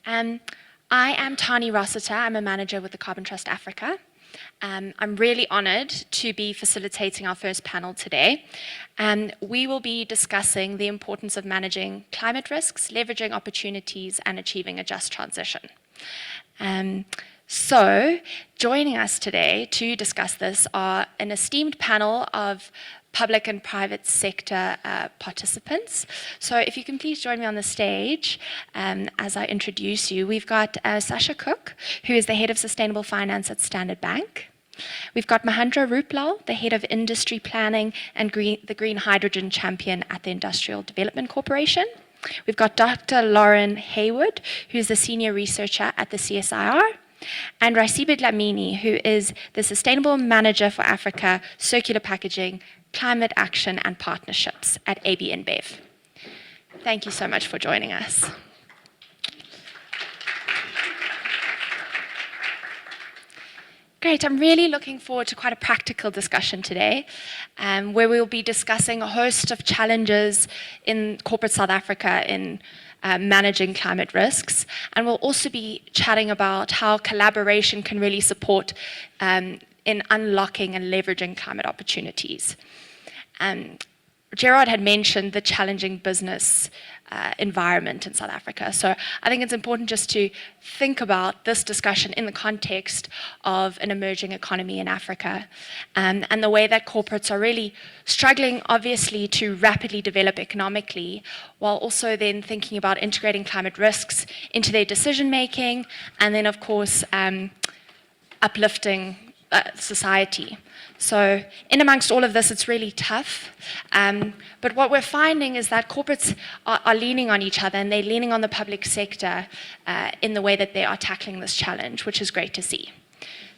Um, I am Tani Rossiter. I'm a manager with the Carbon Trust Africa. I'm really honored to be facilitating our first panel today. We will be discussing the importance of managing climate risks, leveraging opportunities, and achieving a just transition. So, joining us today to discuss this are an esteemed panel of public and private sector participants. So if you can please join me on the stage as I introduce you. We've got Sasha Cook, who is the Head of Sustainable Finance at Standard Bank. We've got Mahendra Ruplal, the Head of Industry Planning and the Green Hydrogen Champion at the Industrial Development Corporation. We've got Dr. Lauren Haywood, who's the Senior Researcher at the CSIR. And Raisibe Dlamini, who is the Sustainable Manager for Africa, Circular Packaging, Climate Action and Partnerships at AB InBev. Thank you so much for joining us. Great, I'm really looking forward to quite a practical discussion today, where we'll be discussing a host of challenges in corporate South Africa in managing climate risks. And we'll also be chatting about how collaboration can really support in unlocking and leveraging climate opportunities. Gerard had mentioned the challenging business environment in South Africa. So I think it's important just to think about this discussion in the context of an emerging economy in Africa and the way that corporates are really struggling, obviously, to rapidly develop economically, while also then thinking about integrating climate risks into their decision making, and then, of course, uplifting society. So in amongst all of this, it's really tough. But what we're finding is that corporates are leaning on each other, and they're leaning on the public sector in the way that they are tackling this challenge, which is great to see.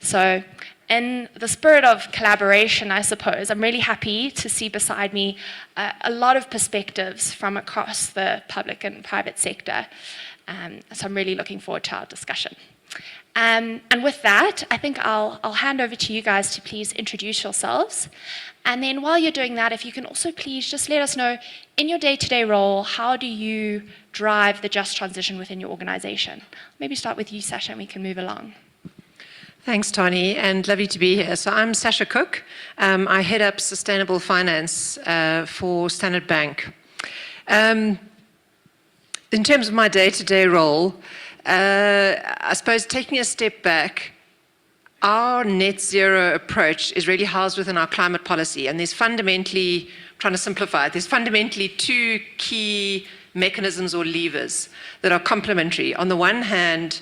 So in the spirit of collaboration, I suppose, I'm really happy to see beside me a lot of perspectives from across the public and private sector. So I'm really looking forward to our discussion. And with that, I think I'll hand over to you guys to please introduce yourselves. And then while you're doing that, if you can also please just let us know, in your day-to-day role, how do you drive the just transition within your organization? Maybe start with you, Sasha, and we can move along. Thanks, Tani, and lovely to be here. So I'm Sasha Cook. I head up Sustainable Finance for Standard Bank. In terms of my day-to-day role, I suppose taking a step back, our net zero approach is really housed within our climate policy, and there's fundamentally, trying to simplify it, there's fundamentally two key mechanisms or levers that are complementary. On the one hand,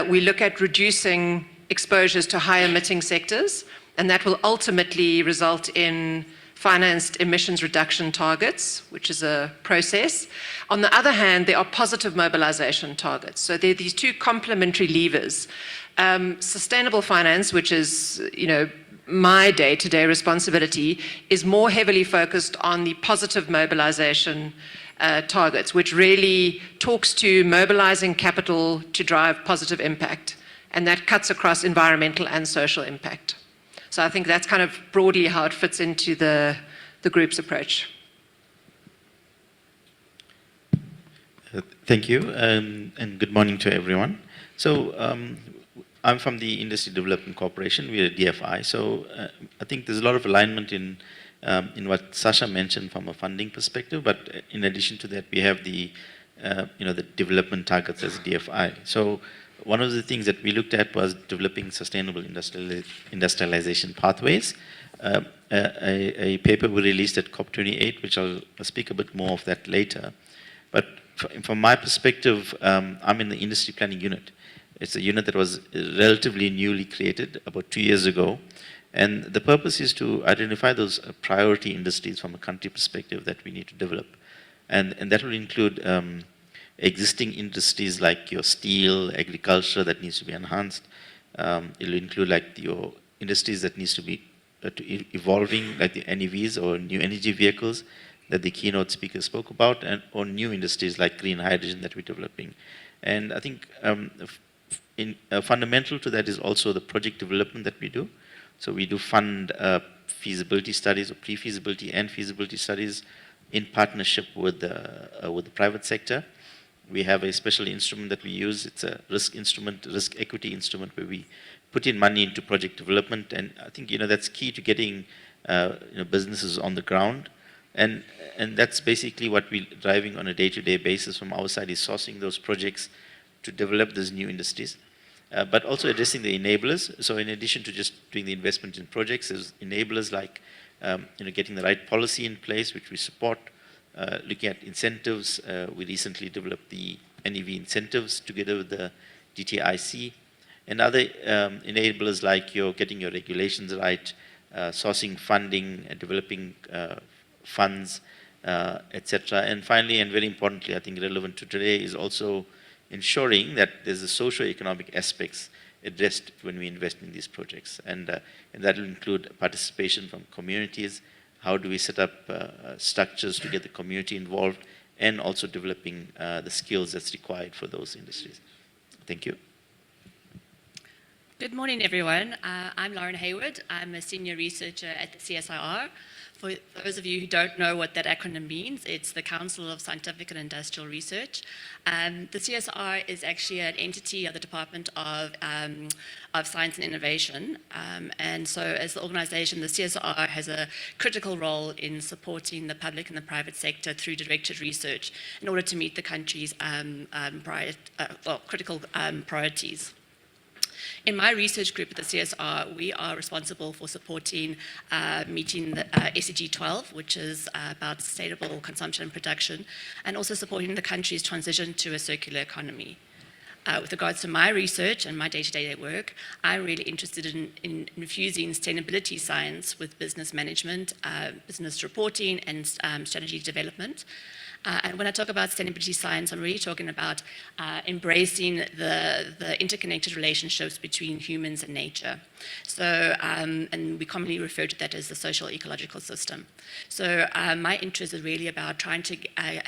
we look at reducing exposures to high emitting sectors, and that will ultimately result in financed emissions reduction targets, which is a process. On the other hand, there are positive mobilization targets. So there are these two complementary levers. Sustainable finance, which is, my day-to-day responsibility, is more heavily focused on the positive mobilization targets, which really talks to mobilizing capital to drive positive impact. And that cuts across environmental and social impact. So I think that's kind of broadly how it fits into the group's approach. Thank you, and good morning to everyone. So I'm from the Industry Development Corporation. We're a DFI. So I think there's a lot of alignment in what Sasha mentioned from a funding perspective. But in addition to that, we have the the development targets as a DFI. So one of the things that we looked at was developing sustainable industrialization pathways. A paper we released at COP28, which I'll speak a bit more of that later. But from my perspective, I'm in the industry planning unit. It's a unit that was relatively newly created about 2 years ago. And the purpose is to identify those priority industries from a country perspective that we need to develop. And that will include existing industries like your steel, agriculture that needs to be enhanced. It will include like your industries that needs to be evolving, like the NEVs or new energy vehicles that the keynote speaker spoke about, and or new industries like green hydrogen that we're developing. And I think fundamental to that is also the project development that we do. So we do fund feasibility studies or pre-feasibility and feasibility studies in partnership with the private sector. we have a special instrument that we use. It's a risk instrument, risk equity instrument, where we put in money into project development. And I think, that's key to getting businesses on the ground. And that's basically what we're driving on a day-to-day basis from our side, is sourcing those projects to develop these new industries. But also addressing the enablers. So in addition to just doing the investment in projects, there's enablers like getting the right policy in place, which we support. Looking at incentives, we recently developed the NEV incentives together with the DTIC, and other enablers like getting your regulations right, sourcing funding, developing funds, etc. And finally, and very importantly, I think relevant to today, is also ensuring that there's the socio-economic aspects addressed when we invest in these projects. And that will include participation from communities. How do we set up structures to get the community involved, and also developing the skills that's required for those industries. Thank you. Good morning, everyone. I'm Lauren Hayward. I'm a senior researcher at the CSIR. For those of you who don't know what that acronym means, it's the Council of Scientific and Industrial Research. The CSIR is actually an entity of the Department of Science and Innovation. And so as the organization, the CSIR has a critical role in supporting the public and the private sector through directed research in order to meet the country's critical priorities. In my research group at the CSR, we are responsible for supporting meeting the SDG 12, which is about sustainable consumption and production, and also supporting the country's transition to a circular economy. With regards to my research and my day-to-day work, I'm really interested in infusing sustainability science with business management, business reporting, and strategy development. And when I talk about sustainability science, I'm really talking about embracing the interconnected relationships between humans and nature. So, and we commonly refer to that as the social ecological system. So my interest is really about trying to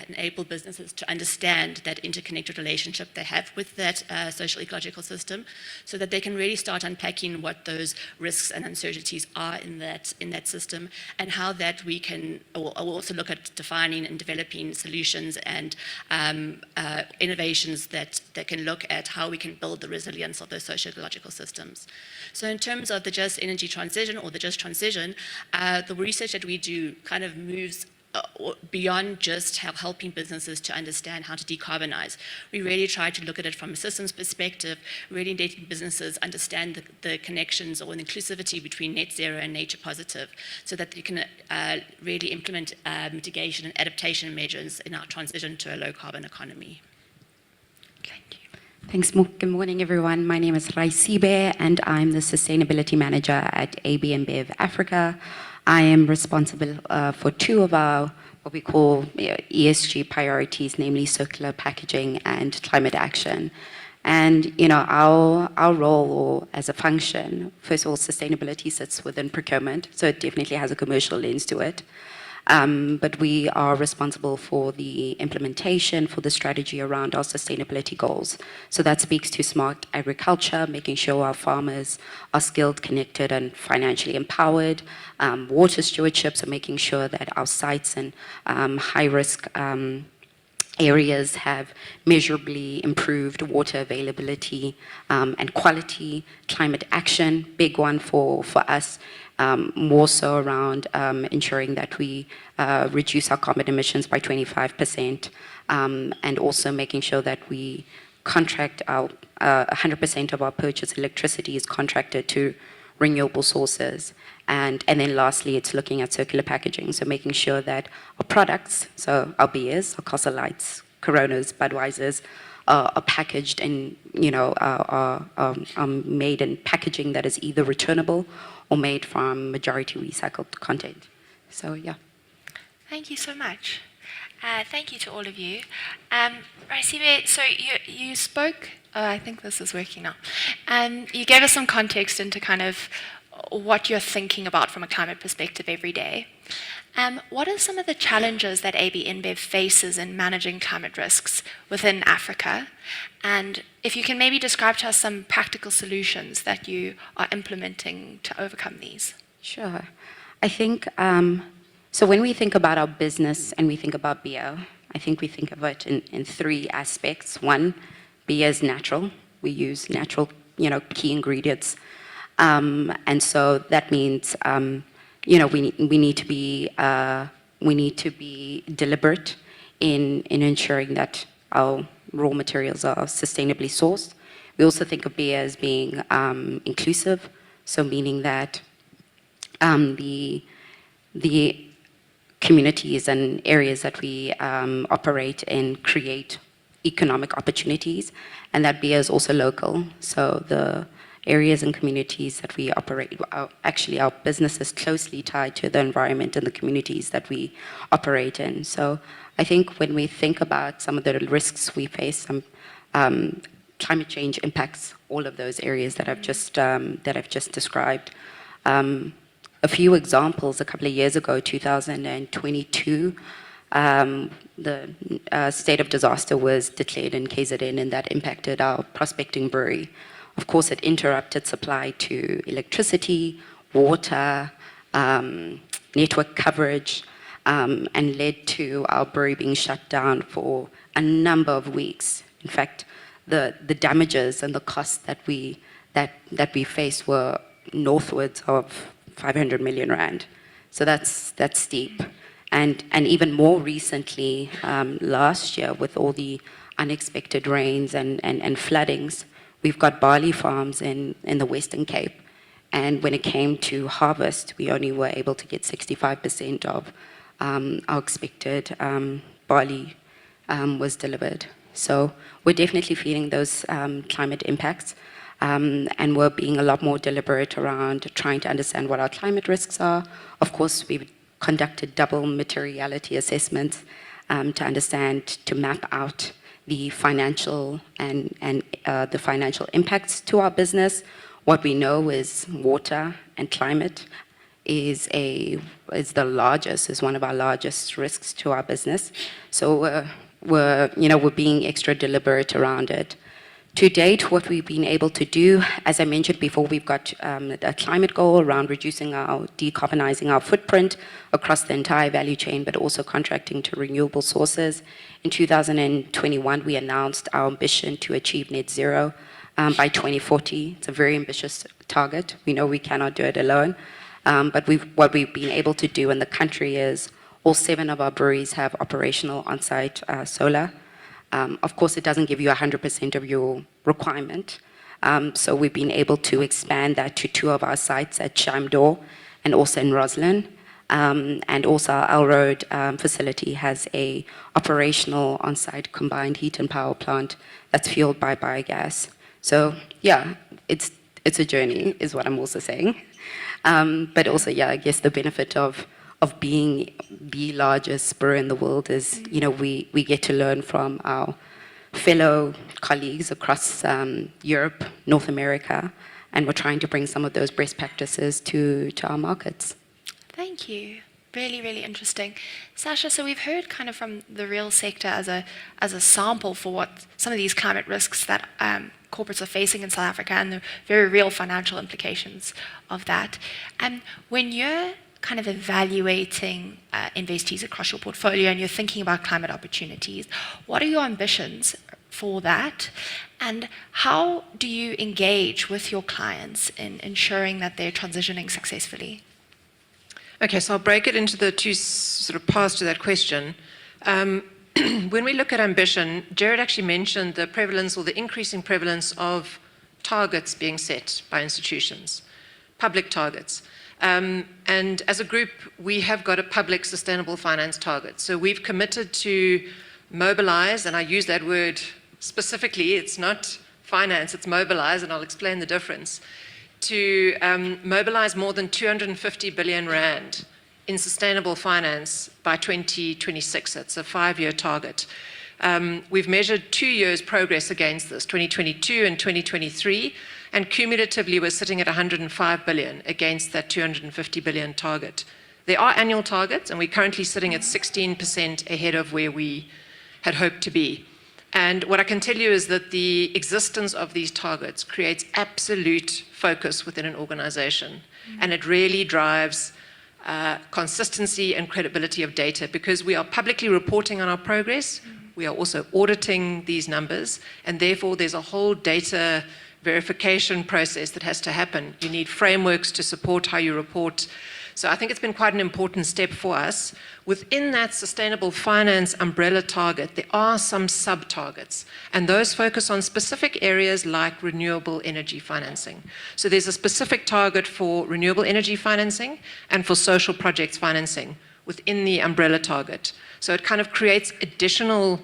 enable businesses to understand that interconnected relationship they have with that social ecological system, so that they can really start unpacking what those risks and uncertainties are in that system, and how that we can also look at defining and developing solutions and innovations that can look at how we can build the resilience of those social ecological systems. So in terms of the just energy transition or the just transition, the research that we do kind of moves beyond just helping businesses to understand how to decarbonize. We really try to look at it from a systems perspective, really letting businesses understand the connections or the inclusivity between net zero and nature positive, so that they can really implement mitigation and adaptation measures in our transition to a low carbon economy. Thank you. Thanks. Good morning, everyone. My name is Raisibe, and I'm the Sustainability Manager at AB InBev Africa. I am responsible for two of our, what we call ESG priorities, namely circular packaging and climate action. And, our role as a function, first of all, sustainability sits within procurement, so it definitely has a commercial lens to it. But we are responsible for the implementation, for the strategy around our sustainability goals. So that speaks to smart agriculture, making sure our farmers are skilled, connected, and financially empowered. Water stewardship, so making sure that our sites and high-risk areas have measurably improved water availability and quality. Climate action, big one for us. More so around ensuring that we reduce our carbon emissions by 25%, and also making sure that we contract our 100% of our purchased electricity is contracted to renewable sources. And then lastly, it's looking at circular packaging, so making sure that our products, so our beers, our Castle Lights, Coronas, Budweisers, are packaged and are made in packaging that is either returnable or made from majority recycled content. So yeah. Thank you so much. Thank you to all of you. Raisibe, so you spoke, I think this is working now. You gave us some context into kind of what you're thinking about from a climate perspective every day. What are some of the challenges that AB InBev faces in managing climate risks within Africa? And if you can maybe describe to us some practical solutions that you are implementing to overcome these. Sure. I think, so when we think about our business and we think about beer, I think we think of it in three aspects. One, beer is natural. We use natural, key ingredients. And so that means, we need to be deliberate in ensuring that our raw materials are sustainably sourced. We also think of beer as being inclusive, so meaning that the communities and areas that we operate in create economic opportunities, and that beer is also local. So the areas and communities that we operate, actually our business is closely tied to the environment and the communities that we operate in. So I think when we think about some of the risks we face, climate change impacts all of those areas that I've just described. A few examples: a couple of years ago, 2022, the state of disaster was declared in KZN, and that impacted our Prospecting brewery. Of course, it interrupted supply to electricity, water, network coverage, and led to our brewery being shut down for a number of weeks. In fact, the damages and the costs that we faced were northwards of 500 million rand. So that's steep. And even more recently, last year, with all the unexpected rains and floodings, we've got barley farms in the Western Cape. And when it came to harvest, we only were able to get 65% of our expected barley was delivered. So we're definitely feeling those climate impacts. And we're being a lot more deliberate around trying to understand what our climate risks are. Of course, we've conducted double materiality assessments to understand, to map out the financial and the financial impacts to our business. What we know is water and climate is one of our largest risks to our business. So we're being extra deliberate around it. To date, what we've been able to do, as I mentioned before, we've got a climate goal around decarbonizing our footprint across the entire value chain, but also contracting to renewable sources. In 2021, we announced our ambition to achieve net zero by 2040. It's a very ambitious target. We know we cannot do it alone. But what we've been able to do in the country is all 7 of our breweries have operational on-site solar. Of course, it doesn't give you 100% of your requirement. So we've been able to expand that to 2 of our sites at Shamdor and also in Roslyn. And also our Elroad facility has a operational on-site combined heat and power plant that's fueled by biogas. So yeah, it's a journey, is what I'm also saying. But also, yeah, I guess the benefit of being the largest brewer in the world is, we get to learn from our fellow colleagues across Europe, North America, and we're trying to bring some of those best practices to our markets. Thank you. Really, really interesting. Sasha, so we've heard kind of from the real sector as a sample for what some of these climate risks that corporates are facing in South Africa and the very real financial implications of that. When you're kind of evaluating investees across your portfolio and you're thinking about climate opportunities, what are your ambitions for that? And how do you engage with your clients in ensuring that they're transitioning successfully? Okay, so I'll break it into the 2 sort of parts to that question. When we look at ambition, Jared actually mentioned the prevalence or the increasing prevalence of targets being set by institutions, public targets. And as a group, we have got a public sustainable finance target. So we've committed to mobilize, and I use that word specifically, it's not finance, it's mobilize, and I'll explain the difference, to mobilize more than 250 billion rand in sustainable finance by 2026. That's a 5-year target. We've measured 2 years' progress against this, 2022 and 2023, and cumulatively we're sitting at 105 billion against that 250 billion target. They are annual targets, and we're currently sitting at 16% ahead of where we had hoped to be. And what I can tell you is that the existence of these targets creates absolute focus within an organization, and it really drives consistency and credibility of data, because we are publicly reporting on our progress. We are also auditing these numbers, and therefore there's a whole data verification process that has to happen. You need frameworks to support how you report. So I think it's been quite an important step for us. Within that sustainable finance umbrella target, there are some sub-targets, and those focus on specific areas like renewable energy financing. So there's a specific target for renewable energy financing and for social projects financing within the umbrella target. So it kind of creates additional,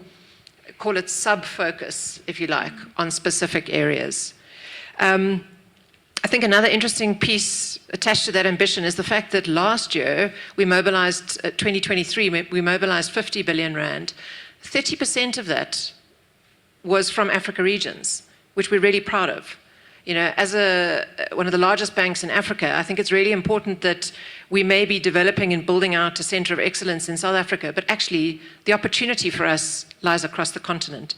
call it sub-focus, if you like, on specific areas. I think another interesting piece attached to that ambition is the fact that last year we mobilized, 2023, we mobilized 50 billion rand. 30% of that was from Africa regions, which we're really proud of. You know, as one of the largest banks in Africa, I think it's really important that we may be developing and building out a center of excellence in South Africa, but actually the opportunity for us lies across the continent.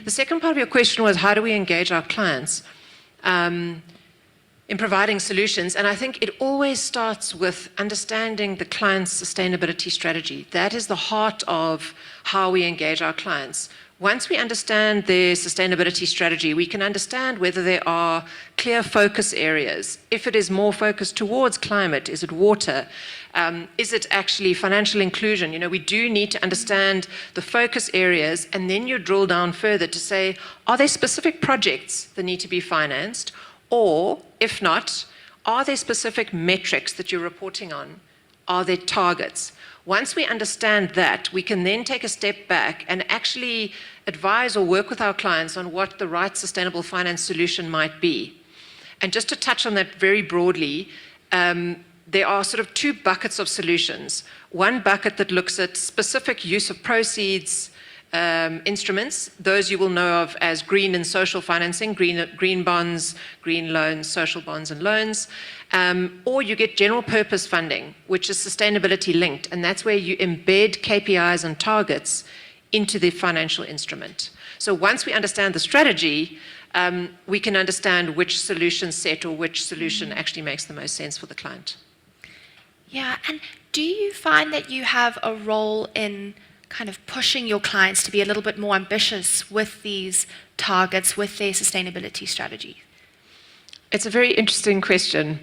The second part of your question was, how do we engage our clients in providing solutions? And I think it always starts with understanding the client's sustainability strategy. That is the heart of how we engage our clients. Once we understand their sustainability strategy, we can understand whether there are clear focus areas. If it is more focused towards climate, is it water? Is it actually financial inclusion? You know, we do need to understand the focus areas, and then you drill down further to say, are there specific projects that need to be financed? Or, if not, are there specific metrics that you're reporting on? Are there targets? Once we understand that, we can then take a step back and actually advise or work with our clients on what the right sustainable finance solution might be. And just to touch on that very broadly, there are sort of two buckets of solutions. One bucket that looks at specific use of proceeds instruments. Those you will know of as green and social financing, green bonds, green loans, social bonds and loans. Or you get general purpose funding, which is sustainability linked, and that's where you embed KPIs and targets into the financial instrument. So once we understand the strategy, we can understand which solution set or which solution actually makes the most sense for the client. Yeah, and do you find that you have a role in kind of pushing your clients to be a little bit more ambitious with these targets, with their sustainability strategy? It's a very interesting question.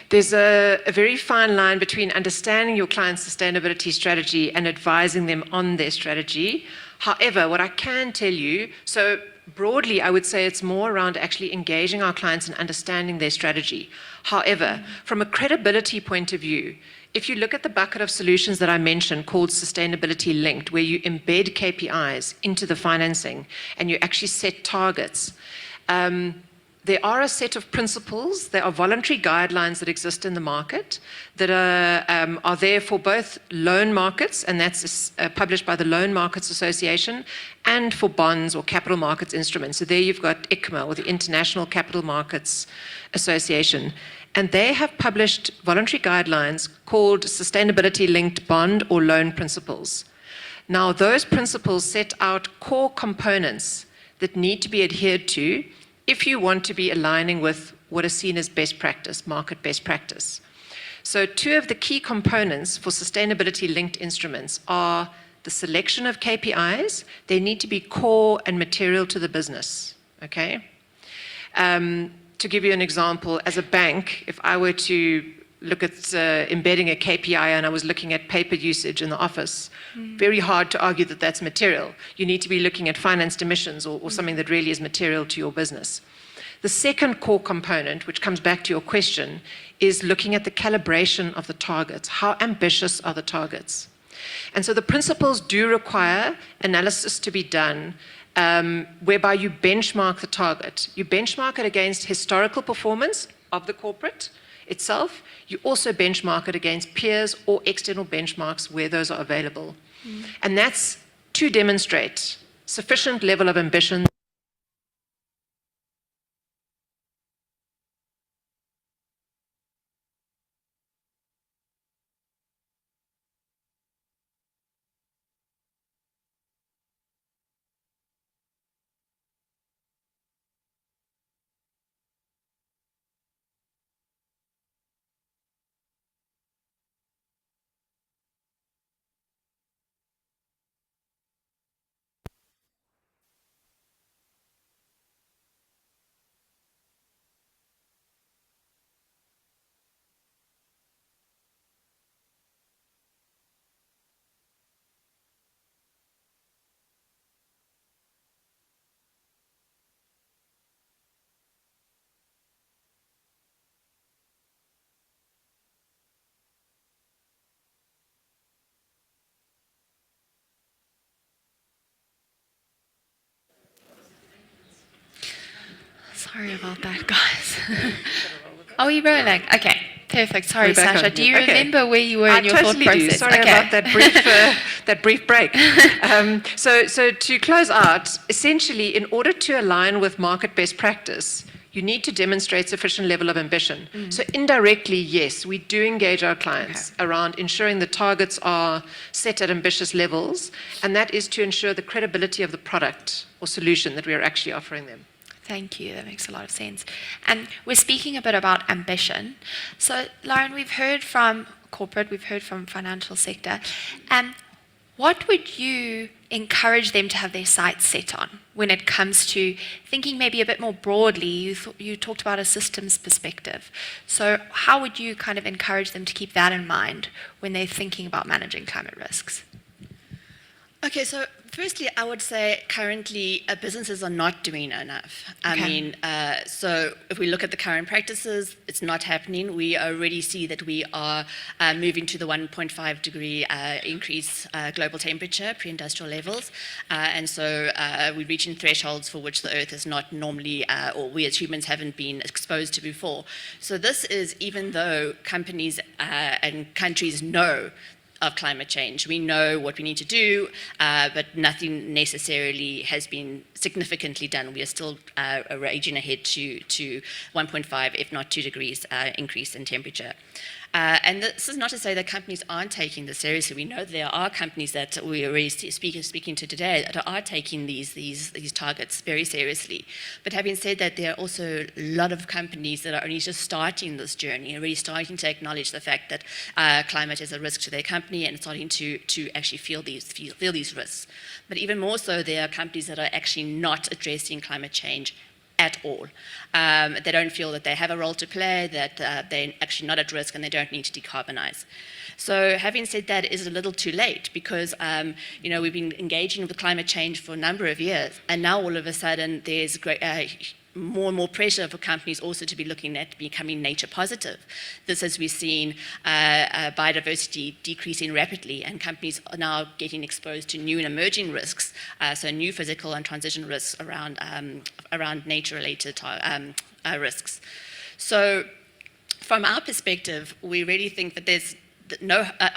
There's a very fine line between understanding your client's sustainability strategy and advising them on their strategy. However, what I can tell you, so broadly, I would say it's more around actually engaging our clients and understanding their strategy. However, from a credibility point of view, if you look at the bucket of solutions that I mentioned called sustainability linked, where you embed KPIs into the financing and you actually set targets, there are a set of principles, there are voluntary guidelines that exist in the market that are there for both loan markets, and that's published by the Loan Markets Association, and for bonds or capital markets instruments. So there you've got ICMA, or the International Capital Markets Association. And they have published voluntary guidelines called sustainability-linked bond or loan principles. Now, those principles set out core components that need to be adhered to if you want to be aligning with what is seen as best practice, market best practice. So two of the key components for sustainability-linked instruments are the selection of KPIs. They need to be core and material to the business, okay? To give you an example, as a bank, if I were to look at embedding a KPI and I was looking at paper usage in the office, very hard to argue that that's material. You need to be looking at financed emissions or something that really is material to your business. The second core component, which comes back to your question, is looking at the calibration of the targets. How ambitious are the targets? And so the principles do require analysis to be done whereby you benchmark the target. You benchmark it against historical performance of the corporate itself. You also benchmark it against peers or external benchmarks where those are available. And that's to demonstrate sufficient level of ambition Sorry about that, guys. Are we rolling? Okay, perfect. Sorry, We're back Sasha. on. Do you Okay. remember where you were in your totally thought do. process? Sorry about that brief break. So to close out, essentially, in order to align with market best practice, you need to demonstrate sufficient level of ambition. So indirectly, yes, we do engage our clients around ensuring the targets are set at ambitious levels, and that is to ensure the credibility of the product or solution that we are actually offering them. Thank you. That makes a lot of sense. And we're speaking a bit about ambition. So, Lauren, we've heard from corporate, we've heard from financial sector. What would you encourage them to have their sights set on when it comes to thinking maybe a bit more broadly? You talked about a systems perspective. So how would you kind of encourage them to keep that in mind when they're thinking about managing climate risks? Okay, so firstly, I would say currently businesses are not doing enough. I mean, so if we look at the current practices, it's not happening. We already see that we are moving to the 1.5 degree increase global temperature, pre-industrial levels. And so we're reaching thresholds for which the Earth is not normally, or we as humans haven't been exposed to before. So this is even though companies and countries know of climate change. We know what we need to do, but nothing necessarily has been significantly done. We are still raging ahead to 1.5, if not 2 degrees increase in temperature. And this is not to say that companies aren't taking this seriously. We know there are companies that we are already speaking to today that are taking these targets very seriously. But having said that, there are also a lot of companies that are only just starting this journey and really starting to acknowledge the fact that climate is a risk to their company and starting to actually feel these risks. But even more so, there are companies that are actually not addressing climate change at all. They don't feel that they have a role to play, that they're actually not at risk and they don't need to decarbonize. So having said that, it is a little too late because we've been engaging with climate change for a number of years, and now all of a sudden there's more and more pressure for companies also to be looking at becoming nature positive. This as we've seen biodiversity decreasing rapidly, and companies are now getting exposed to new and emerging risks, so new physical and transition risks around nature-related risks. So from our perspective, we really think that there's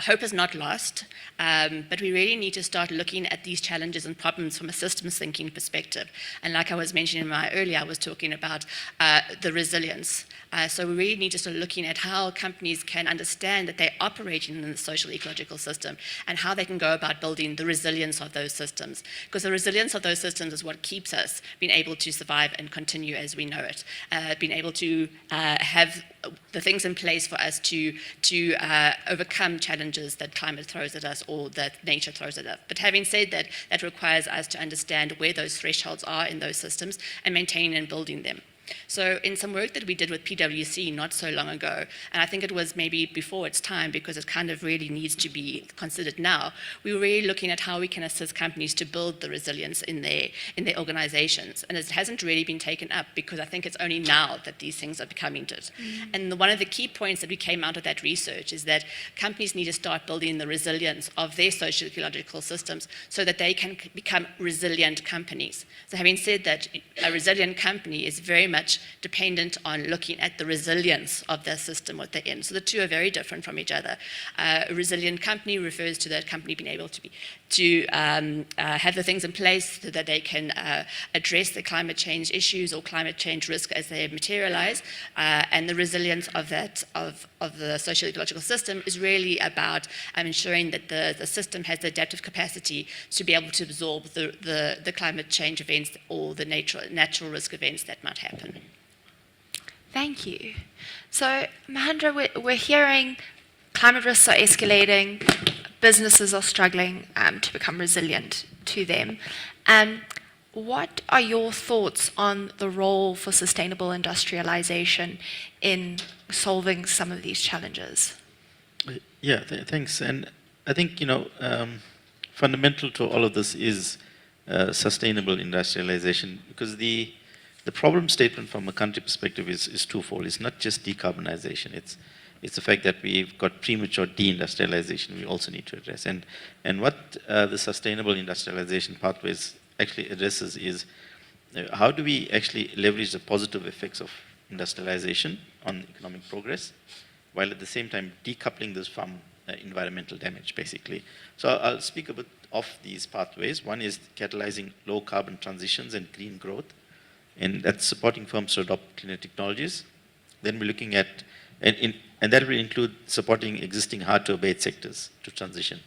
hope is not lost, but we really need to start looking at these challenges and problems from a systems thinking perspective. And like I was mentioning earlier, I was talking about the resilience. So we really need to start looking at how companies can understand that they're operating in the social ecological system and how they can go about building the resilience of those systems. Because the resilience of those systems is what keeps us being able to survive and continue as we know it, being able to have the things in place for us to overcome challenges that climate throws at us or that nature throws at us. But having said that, that requires us to understand where those thresholds are in those systems and maintaining and building them. So in some work that we did with PwC not so long ago, and I think it was maybe before its time because it kind of really needs to be considered now, we were really looking at how we can assist companies to build the resilience in their organizations. And it hasn't really been taken up because I think it's only now that these things are becoming it. And one of the key points that we came out of that research is that companies need to start building the resilience of their social ecological systems so that they can become resilient companies. So having said that, a resilient company is very much dependent on looking at the resilience of their system, what they're in. So the two are very different from each other. A resilient company refers to that company being able to have the things in place so that they can address the climate change issues or climate change risk as they materialize. And the resilience of the social ecological system is really about ensuring that the system has the adaptive capacity to be able to absorb the climate change events or the natural risk events that might happen. Thank you. So, Mahendra, we're hearing climate risks are escalating, businesses are struggling to become resilient to them. What are your thoughts on the role for sustainable industrialization in solving some of these challenges? Yeah, thanks. And I think, fundamental to all of this is sustainable industrialization, because the problem statement from a country perspective is twofold. It's not just decarbonization. It's the fact that we've got premature deindustrialization we also need to address. And what the sustainable industrialization pathways actually addresses is how do we actually leverage the positive effects of industrialization on economic progress, while at the same time decoupling this from environmental damage, basically. So I'll speak a bit of these pathways. One is catalyzing low carbon transitions and green growth, and that's supporting firms to adopt cleaner technologies. Then we're looking at, and that will include supporting existing hard-to-abate sectors to transition.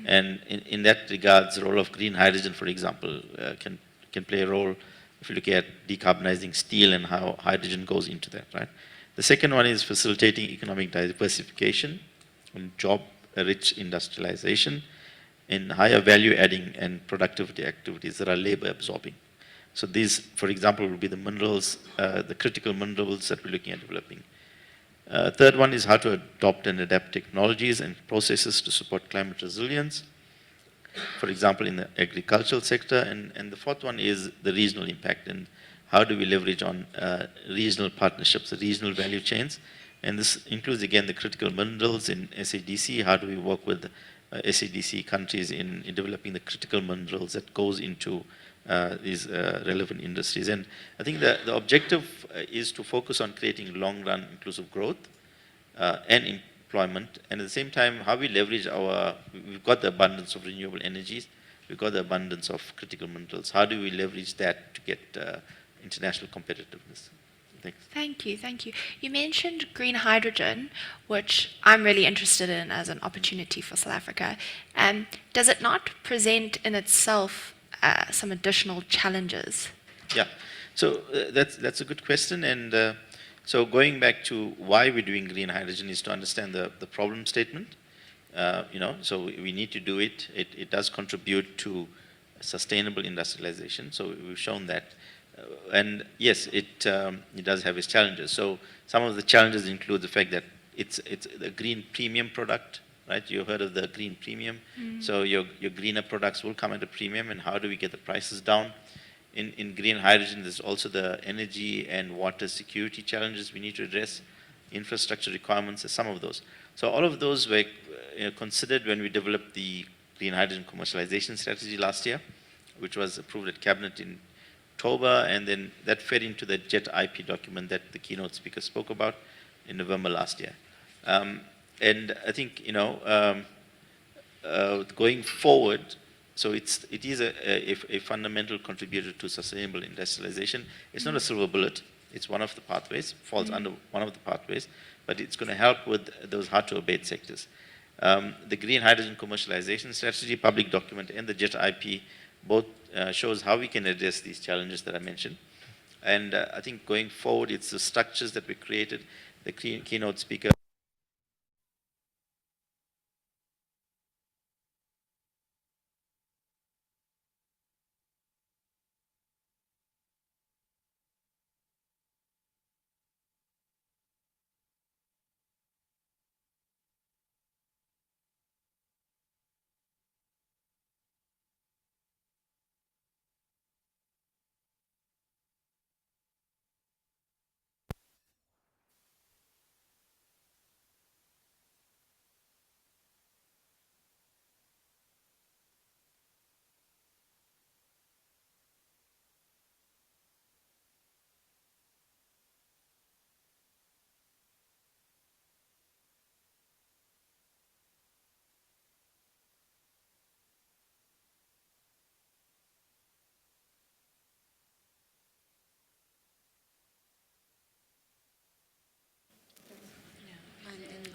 And in that regards, the role of green hydrogen, for example, can play a role if you look at decarbonizing steel and how hydrogen goes into that, right? The second one is facilitating economic diversification and job-rich industrialization and higher value-adding and productivity activities that are labor-absorbing. So these, for example, will be the minerals, the critical minerals that we're looking at developing. Third one is how to adopt and adapt technologies and processes to support climate resilience, for example, in the agricultural sector. And the fourth one is the regional impact and how do we leverage on regional partnerships, the regional value chains. And this includes, again, the critical minerals in SADC. How do we work with SADC countries in developing the critical minerals that goes into these relevant industries. And I think the objective is to focus on creating long-run inclusive growth and employment, and at the same time, how we leverage we've got the abundance of renewable energies, we've got the abundance of critical minerals. How do we leverage that to get international competitiveness? Thanks. Thank you, thank you. You mentioned green hydrogen, which I'm really interested in as an opportunity for South Africa. Does it not present in itself some additional challenges? Yeah, so that's a good question, and so going back to why we're doing green hydrogen is to understand the problem statement. So we need to do it. It does contribute to sustainable industrialization. So we've shown that. And yes, it does have its challenges. So some of the challenges include the fact that it's a green premium product, right? You've heard of the green premium. So your greener products will come at a premium, and how do we get the prices down? In green hydrogen, there's also the energy and water security challenges we need to address, infrastructure requirements, some of those. So all of those were considered when we developed the green hydrogen commercialization strategy last year, which was approved at Cabinet in October, and then that fed into the JET IP document that the keynote speaker spoke about in November last year. And I think, going forward, so it is a fundamental contributor to sustainable industrialization. It's not a silver bullet. It's one of the pathways, falls under one of the pathways, but it's going to help with those hard-to-abate sectors. The Green Hydrogen Commercialization Strategy, public document, and the JET IP both shows how we can address these challenges that I mentioned. And I think going forward, it's the structures that we created. The keynote speaker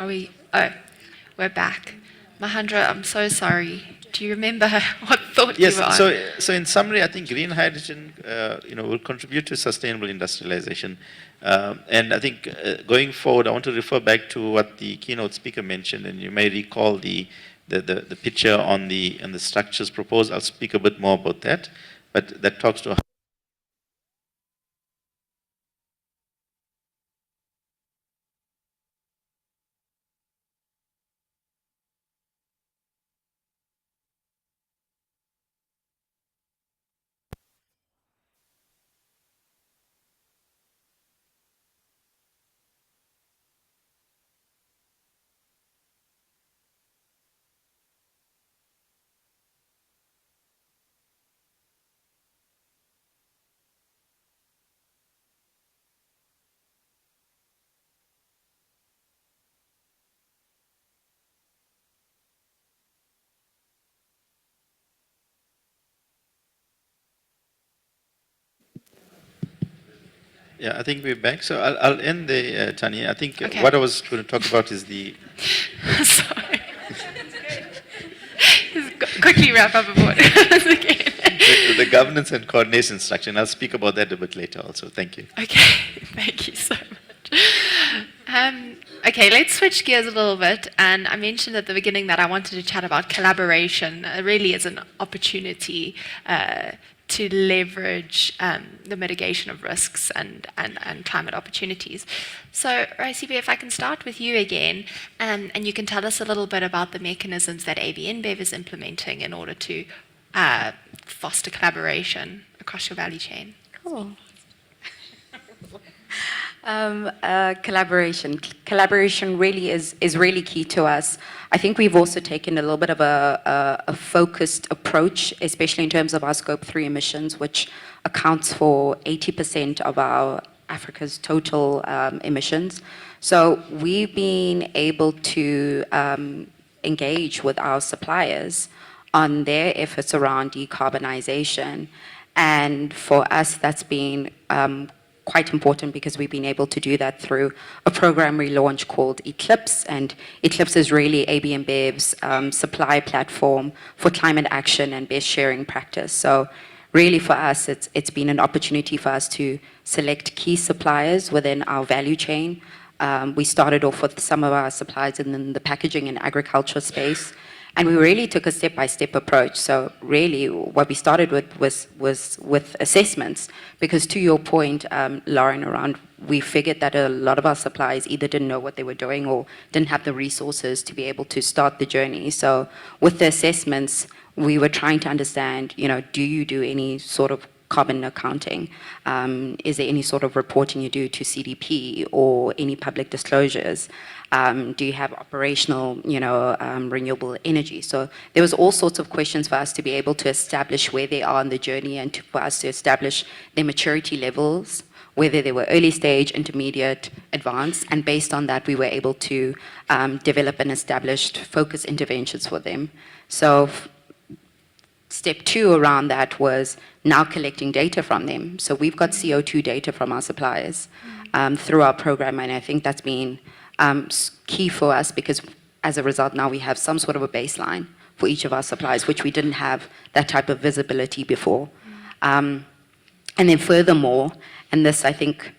Oh, we're back. Mahendra, I'm so sorry. Do you remember what thought Yes. you were on? So in summary, I think green hydrogen, will contribute to sustainable industrialization. And I think going forward, I want to refer back to what the keynote speaker mentioned, and you may recall the picture on the structures proposed. I'll speak a bit more about that, but that talks to Yeah, I think we're back. So I'll end there, Tanya. I think Okay. what I was going to talk about is the Sorry. Just quickly wrap up about the governance and coordination structure, and I'll speak about that a bit later also. Thank you. Okay, thank you so much. Okay, let's switch gears a little bit. And I mentioned at the beginning that I wanted to chat about collaboration. Really as an opportunity to leverage the mitigation of risks and climate opportunities. So, Raisibe, if I can start with you again, and you can tell us a little bit about the mechanisms that AB InBev is implementing in order to foster collaboration across your value chain. Cool. Collaboration. Collaboration really is really key to us. I think we've also taken a little bit of a focused approach, especially in terms of our Scope 3 emissions, which accounts for 80% of our Africa's total emissions. So we've been able to engage with our suppliers on their efforts around decarbonization. And for us, that's been quite important because we've been able to do that through a program we launched called Eclipse. And Eclipse is really AB InBev's supply platform for climate action and best sharing practice. So really for us, it's been an opportunity for us to select key suppliers within our value chain. We started off with some of our suppliers in the packaging and agriculture space. And we really took a step-by-step approach. So really what we started with was with assessments, because to your point, Lauren, around, we figured that a lot of our suppliers either didn't know what they were doing or didn't have the resources to be able to start the journey. So with the assessments, we were trying to understand, do you do any sort of carbon accounting? Is there any sort of reporting you do to CDP or any public disclosures? Do you have operational, renewable energy? So there was all sorts of questions for us to be able to establish where they are on the journey and for us to establish their maturity levels, whether they were early stage, intermediate, advanced, and based on that, we were able to develop and established focus interventions for them. So step 2 around that was now collecting data from them. So we've got CO2 data from our suppliers through our program, and I think that's been key for us because as a result now we have some sort of a baseline for each of our suppliers, which we didn't have that type of visibility before. And then furthermore, and this I think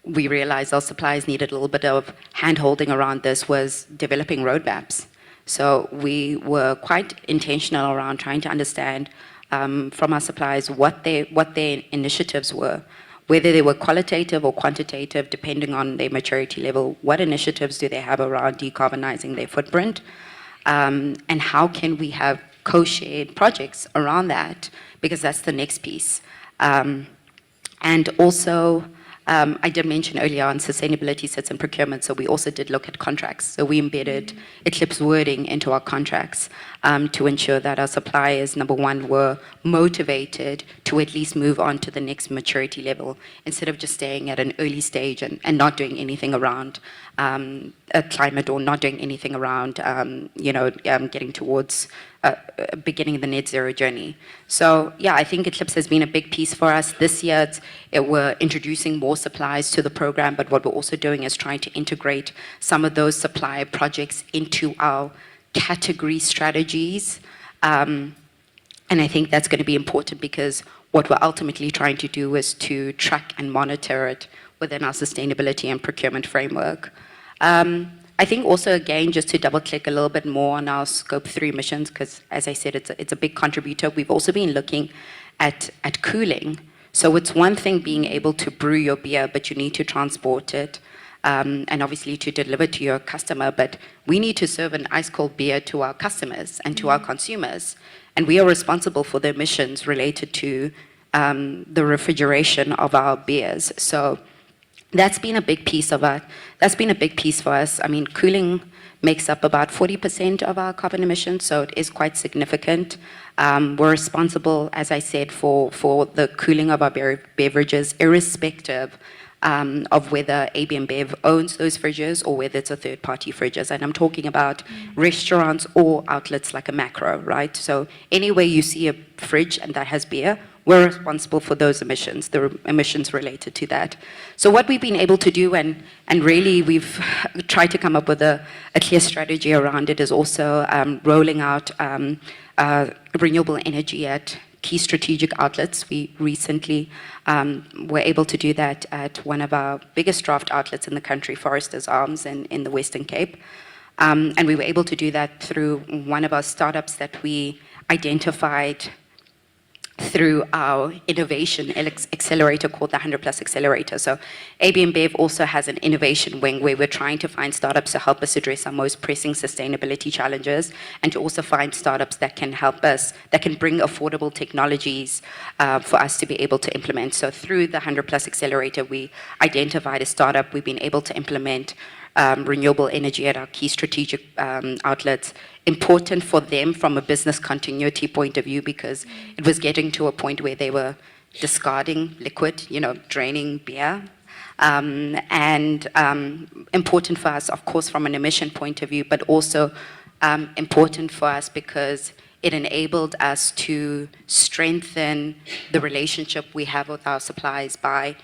we realized our suppliers needed a little bit of hand-holding around this, was developing roadmaps. So we were quite intentional around trying to understand from our suppliers what their initiatives were, whether they were qualitative or quantitative, depending on their maturity level. What initiatives do they have around decarbonizing their footprint? And how can we have co-shared projects around that? Because that's the next piece. And also, I did mention earlier on sustainability sits in procurement, so we also did look at contracts. So we embedded Eclipse wording into our contracts to ensure that our suppliers, number one, were motivated to at least move on to the next maturity level instead of just staying at an early stage and not doing anything around climate or not doing anything around, getting towards beginning the net zero journey. So yeah, I think Eclipse has been a big piece for us. This year, we're introducing more supplies to the program, but what we're also doing is trying to integrate some of those supply projects into our category strategies. And I think that's going to be important because what we're ultimately trying to do is to track and monitor it within our sustainability and procurement framework. I think also, again, just to double click a little bit more on our Scope 3 emissions, because as I said, it's a big contributor. We've also been looking at cooling. So it's one thing being able to brew your beer, but you need to transport it and obviously to deliver to your customer. But we need to serve an ice cold beer to our customers and to our consumers. And we are responsible for the emissions related to the refrigeration of our beers. So that's been a big piece of it. That's been a big piece for us. I mean, cooling makes up about 40% of our carbon emissions, so it is quite significant. We're responsible, as I said, for the cooling of our beverages, irrespective of whether AB InBev owns those fridges or whether it's a third-party fridges. And I'm talking about restaurants or outlets like a Macro, right? So anywhere you see a fridge and that has beer, we're responsible for those emissions, the emissions related to that. So what we've been able to do, and really we've tried to come up with a clear strategy around it, is also rolling out renewable energy at key strategic outlets. We recently were able to do that at one of our biggest draft outlets in the country, Foresters Arms in the Western Cape. And we were able to do that through one of our startups that we identified through our innovation accelerator called the 100 Plus Accelerator. So AB InBev also has an innovation wing where we're trying to find startups to help us address our most pressing sustainability challenges, and to also find startups that can help us, that can bring affordable technologies for us to be able to implement. So through the 100 Plus Accelerator, we identified a startup. We've been able to implement renewable energy at our key strategic outlets. Important for them from a business continuity point of view, because it was getting to a point where they were discarding liquid, draining beer. And important for us, of course, from an emission point of view, but also important for us because it enabled us to strengthen the relationship we have with our suppliers by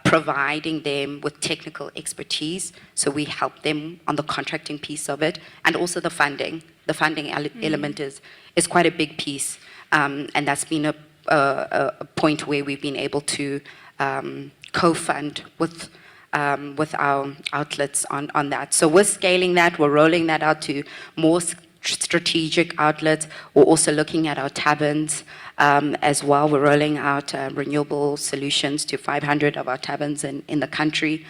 providing them with technical expertise. So we help them on the contracting piece of it, and also the funding. The funding element is quite a big piece, and that's been a point where we've been able to co-fund with our outlets on that. So we're scaling that, we're rolling that out to more strategic outlets. We're also looking at our taverns as well. We're rolling out renewable solutions to 500 of our taverns in the country.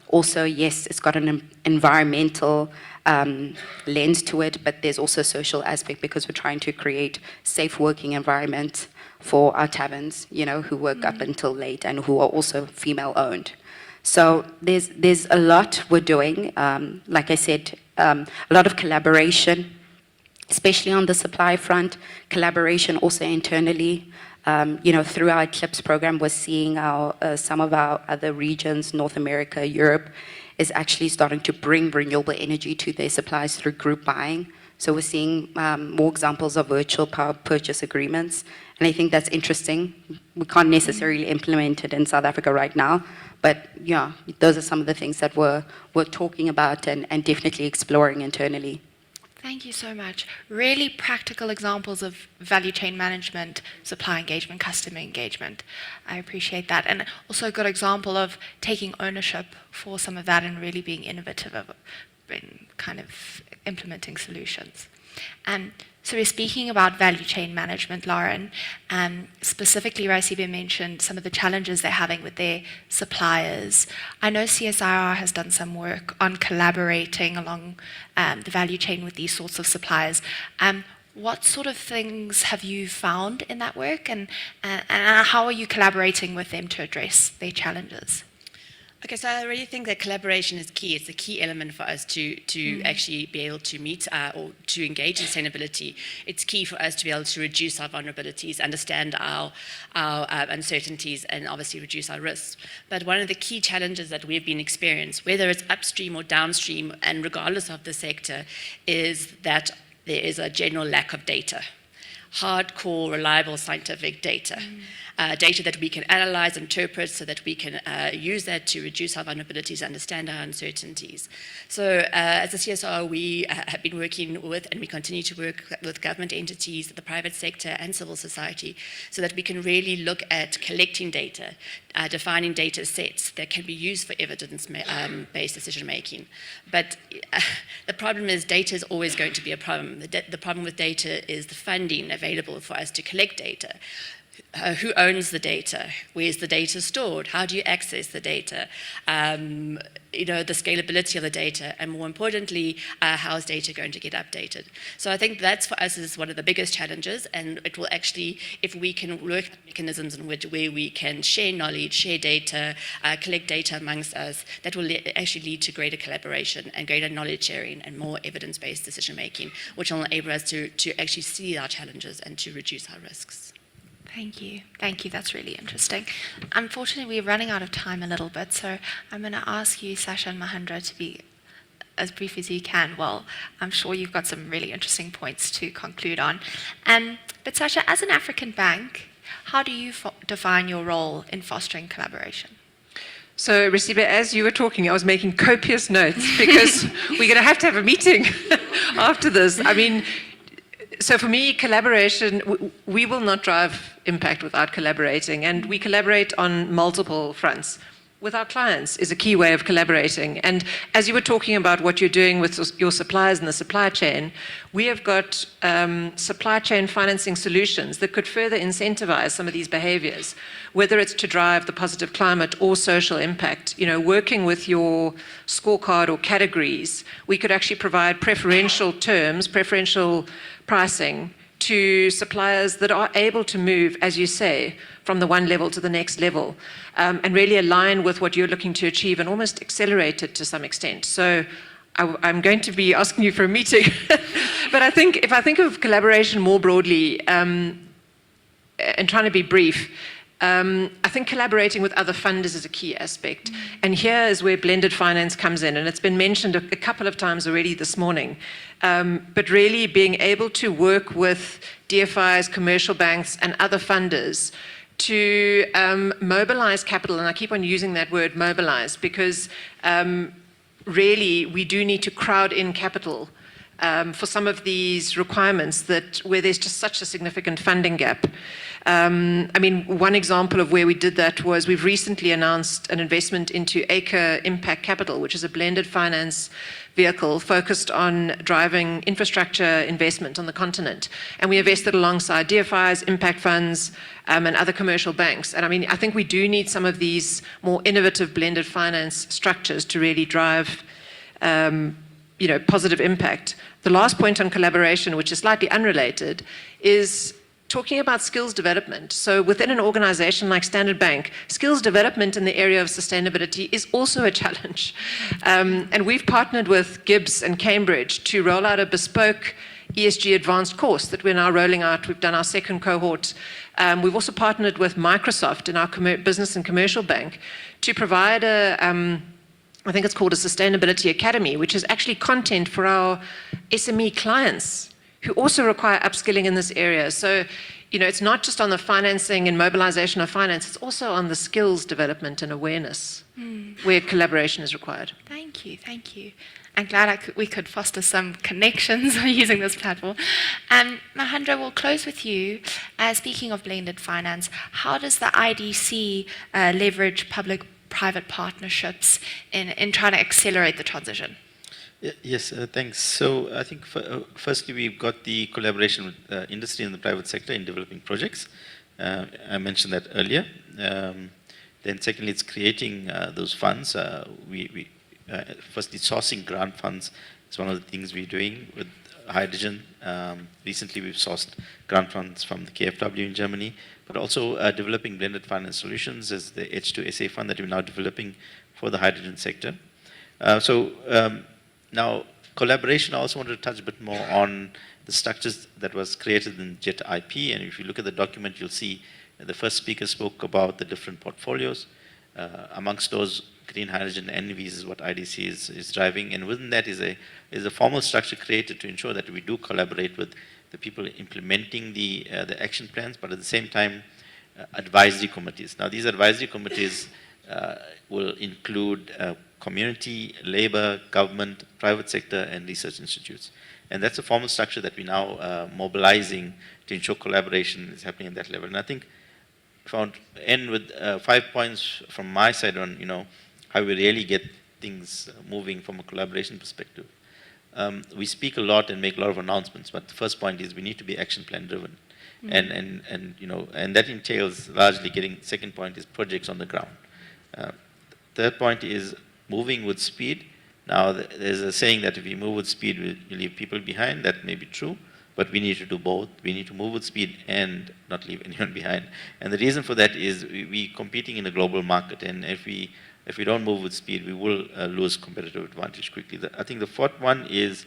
Also, yes, it's got an environmental lens to it, but there's also a social aspect because we're trying to create safe working environments for our taverns, who work up until late and who are also female owned. So there's a lot we're doing. Like I said, a lot of collaboration, especially on the supply front, collaboration also internally. Through our Eclipse program, we're seeing some of our other regions, North America, Europe, is actually starting to bring renewable energy to their supplies through group buying. So we're seeing more examples of virtual power purchase agreements. And I think that's interesting. We can't necessarily implement it in South Africa right now, but yeah, those are some of the things that we're talking about and definitely exploring internally. Thank you so much. Really practical examples of value chain management, supply engagement, customer engagement. I appreciate that. And also a good example of taking ownership for some of that and really being innovative in kind of implementing solutions. So we're speaking about value chain management, Lauren. Specifically, Raisibe mentioned some of the challenges they're having with their suppliers. I know CSIR has done some work on collaborating along the value chain with these sorts of suppliers. What sort of things have you found in that work, and how are you collaborating with them to address their challenges? Okay, so I really think that collaboration is key. It's a key element for us to actually be able to meet or to engage in sustainability. It's key for us to be able to reduce our vulnerabilities, understand our uncertainties, and obviously reduce our risks. But one of the key challenges that we've been experiencing, whether it's upstream or downstream, and regardless of the sector, is that there is a general lack of data. Hardcore, reliable scientific data. Data that we can analyze, interpret, so that we can use that to reduce our vulnerabilities, understand our uncertainties. So as a CSR, we have been working with, and we continue to work with government entities, the private sector, and civil society, so that we can really look at collecting data, defining data sets that can be used for evidence-based decision making. But the problem is data is always going to be a problem. The problem with data is the funding available for us to collect data. Who owns the data? Where's the data stored? How do you access the data? The scalability of the data, and more importantly, how is data going to get updated? So I think that's for us is one of the biggest challenges, and it will actually, if we can work mechanisms in which where we can share knowledge, share data, collect data amongst us, that will actually lead to greater collaboration and greater knowledge sharing and more evidence-based decision making, which will enable us to actually see our challenges and to reduce our risks. Thank you. Thank you. That's really interesting. Unfortunately, we're running out of time a little bit, so I'm going to ask you, Sasha and Mahendra, to be as brief as you can. Well, I'm sure you've got some really interesting points to conclude on. But Sasha, as an African bank, How do you define your role in fostering collaboration? So, Recibe, as you were talking, I was making copious notes because we're going to have a meeting after this. I mean, so for me, collaboration, we will not drive impact without collaborating, and we collaborate on multiple fronts. With our clients is a key way of collaborating. And as you were talking about what you're doing with your suppliers in the supply chain, we have got supply chain financing solutions that could further incentivize some of these behaviors, whether it's to drive the positive climate or social impact. You know, working with your scorecard or categories, we could actually provide preferential terms, preferential pricing to suppliers that are able to move, as you say, from the one level to the next level, and really align with what you're looking to achieve and almost accelerate it to some extent. So I'm going to be asking you for a meeting. But I think if I think of collaboration more broadly, and trying to be brief, I think collaborating with other funders is a key aspect. And here is where blended finance comes in. And it's been mentioned a couple of times already this morning. But really being able to work with DFIs, commercial banks, and other funders to mobilize capital. And I keep on using that word, mobilize, because really we do need to crowd in capital for some of these requirements where there's just such a significant funding gap. I mean, one example of where we did that was we've recently announced an investment into Acre Impact Capital, which is a blended finance vehicle focused on driving infrastructure investment on the continent. And we invested alongside DFIs, impact funds, and other commercial banks. And I mean, I think we do need some of these more innovative blended finance structures to really drive positive impact. The last point on collaboration, which is slightly unrelated, is talking about skills development. So within an organization like Standard Bank, skills development in the area of sustainability is also a challenge. And we've partnered with Gibbs and Cambridge to roll out a bespoke ESG advanced course that we're now rolling out. We've done our second cohort. We've also partnered with Microsoft in our business and commercial bank to provide I think it's called a Sustainability Academy, which is actually content for our SME clients who also require upskilling in this area. So, it's not just on the financing and mobilization of finance, it's also on the skills development and awareness where collaboration is required. Thank you. I'm glad we could foster some connections using this platform. Mahendra, we'll close with you. Speaking of blended finance, how does the IDC leverage public-private partnerships in trying to accelerate the transition? Yes, thanks. So I think firstly we've got the collaboration with industry and the private sector in developing projects. I mentioned that earlier. Then secondly, it's creating those funds. Firstly, sourcing grant funds is one of the things we're doing with hydrogen. Recently, we've sourced grant funds from the KfW in Germany, but also developing blended finance solutions as the H2SA fund that we're now developing for the hydrogen sector. Now, collaboration, I also wanted to touch a bit more on the structures that was created in JET IP. And if you look at the document, you'll see the first speaker spoke about the different portfolios. Amongst those, green hydrogen and NVs is what IDC is driving. And within that is a formal structure created to ensure that we do collaborate with the people implementing the action plans, but at the same time, advisory committees. Now, these advisory committees will include community, labor, government, private sector, and research institutes. And that's a formal structure that we're now mobilizing to ensure collaboration is happening at that level. And I think if I want to end with 5 points from my side on, how we really get things moving from a collaboration perspective. We speak a lot and make a lot of announcements, but the first point is we need to be action plan driven. And that entails largely second point is projects on the ground. Third point is moving with speed. Now, there's a saying that if we move with speed, we leave people behind. That may be true, but we need to do both. We need to move with speed and not leave anyone behind. And the reason for that is we're competing in a global market, and if we don't move with speed, we will lose competitive advantage quickly. I think the fourth one is,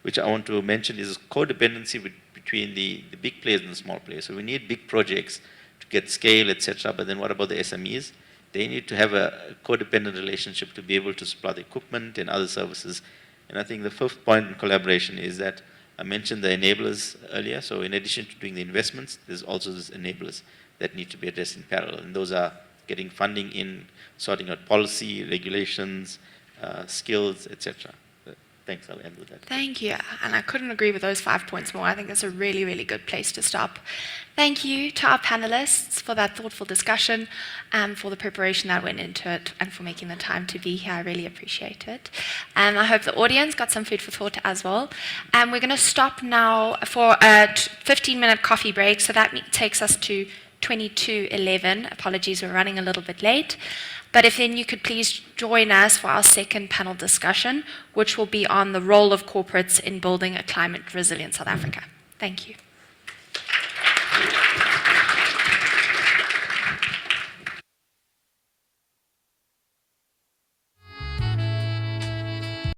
which I want to mention, is codependency between the big players and the small players. So we need big projects to get scale, etc. But then what about the SMEs? They need to have a codependent relationship to be able to supply the equipment and other services. And I think the fifth point in collaboration is that I mentioned the enablers earlier. So in addition to doing the investments, there's also these enablers. that need to be addressed in parallel. And those are getting funding in, sorting out policy, regulations, skills, etc. Thanks, I'll end with that. Thank you. And I couldn't agree with those 5 points more. I think it's a really, really good place to stop. Thank you to our panelists for that thoughtful discussion and for the preparation that went into it and for making the time to be here. I really appreciate it. And I hope the audience got some food for thought as well. And we're going to stop now for a 15-minute coffee break. So that takes us to 22:11. Apologies, we're running a little bit late. But if then you could please join us for our second panel discussion, which will be on the role of corporates in building a climate resilient South Africa. Thank you.